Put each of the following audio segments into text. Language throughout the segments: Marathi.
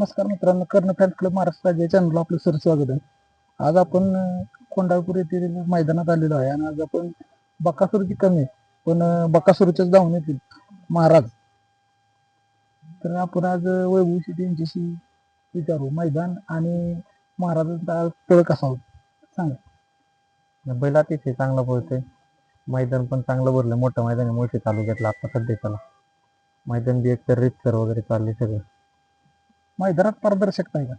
नमस्कार मित्रांनो, कर्ण फॅन क्लब महाराष्ट्र राज्य चॅनलला आपलं सर स्वागत आहे. आज आपण कोंढाळपूर येथील मैदानात आलेलो आहे आणि आज आपण बकासूरची कमी पण बकासूरच्याच धावणीतील महाराज. तर आपण आज वैभव शेट्टी यांच्याशी विचारू मैदान आणि महाराजांचा पळ कसा होता सांगा. बैल अतिशय चांगला पळतोय. मैदान पण चांगलं भरलं, मोठं मैदान आहे मुळशी तालुक्यातलं आता सध्याच्याला. मैदान बी एकतर रीतसर वगैरे चालले सगळं. मैदानात पारदर्शकता आहे का?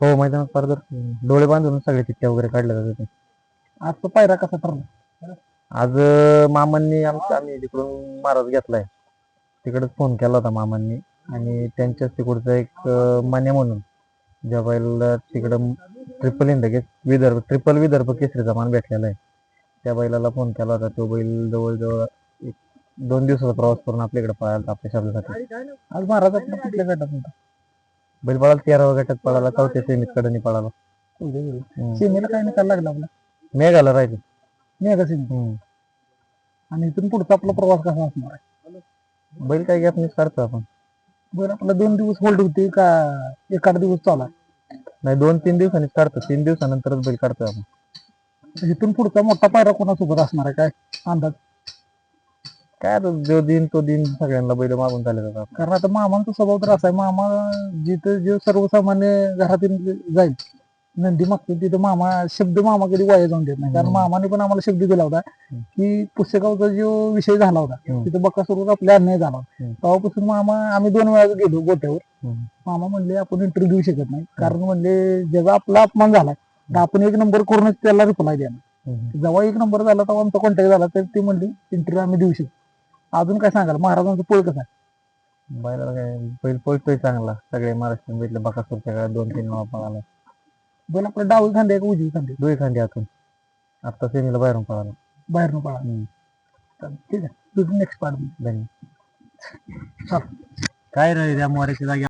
हो, मैदानात पारदर्शक डोळे बांधून सगळे चिठ्ठ्या वगैरे काढल्या जातात. आजचा पायरा कसा ठरला? आज मामांनी आम्ही तिकडून महाराज घेतलाय, तिकडच फोन केला होता मामांनी आणि त्यांच्याच तिकडचा एक मान्य म्हणून ज्या बैलाला तिकडं ट्रिपल विदर्भ केसरीचा मान भेटलेला आहे, त्या बैलाला फोन केला होता. तो बैल जवळजवळ 2 दिवसाचा प्रवास करून आपल्याकडे पळाला आपल्या शब्दासाठी. आज महाराज आपल्या कुठल्या गटात होता? बैल पळाला 13व्या गटात पळाला, 4थ्या सेमीत कडनी पळाला. सीमेला काय निकाल लागला आपला? मेघाला राहिले. मेघा सीमे. आणि इथून पुढचा आपला प्रवास कसा असणार आहे? बैल काय गॅप नाही काढतो आपण. बरं, आपला 2 दिवस होल्ड होते का 1-8 दिवस चालला? नाही, 2-3 दिवसांनीच काढतो. 3 दिवसानंतरच बैल काढतोय आपण. इथून पुढचा मोठा पायरा कोणासोबत असणार आहे काय अंदाज? काय आता जो दिन तो दिन सगळ्यांना बैल मागून चालले जातात. कारण आता मामांचा स्वभाव तर असा आहे, मामा जिथं जे सर्वसामान्य घरातील जाईल नंदी मागतो तिथं मामा कधी वाया जाऊन देत नाही. कारण मामाने पण आम्हाला शब्द दिला होता की पुस्तकाचा जो विषय झाला होता तिथं बकासूरवर आपल्या अन्याय झाला होता, तेव्हापासून आम्ही 2 वेळा गेलो गोट्यावर. मामा म्हणले आपण इंटरव्ह्यू देऊ शकत नाही, कारण म्हणले जेव्हा आपला अपमान झाला तर आपण 1 नंबर करूनच त्याला रिप्लाय देणार. जेव्हा 1 नंबर झाला तेव्हा आमचा कॉन्टॅक्ट झाला तर ते म्हणले इंटरव्ह्यू आम्ही देऊ शकतो. अजून काय सांगाल महाराजांचा पळ कसा आहे? बैलाला काय बैल पळतोय चांगला. सगळे महाराष्ट्रीयन बैल बकासूरच्या काळात 2-3 वेळा पळाला. बैल आपला डावी खांदे का उजवी खांदे? दोन्ही खांदी आतून. आता सेमीला बाहेरून पळाला. बाहेरनं पळा. ठीक आहे, तुझं नेक्स्ट पार्ट. धन्यवाद. काय रे त्या मोऱ्याच्या जागी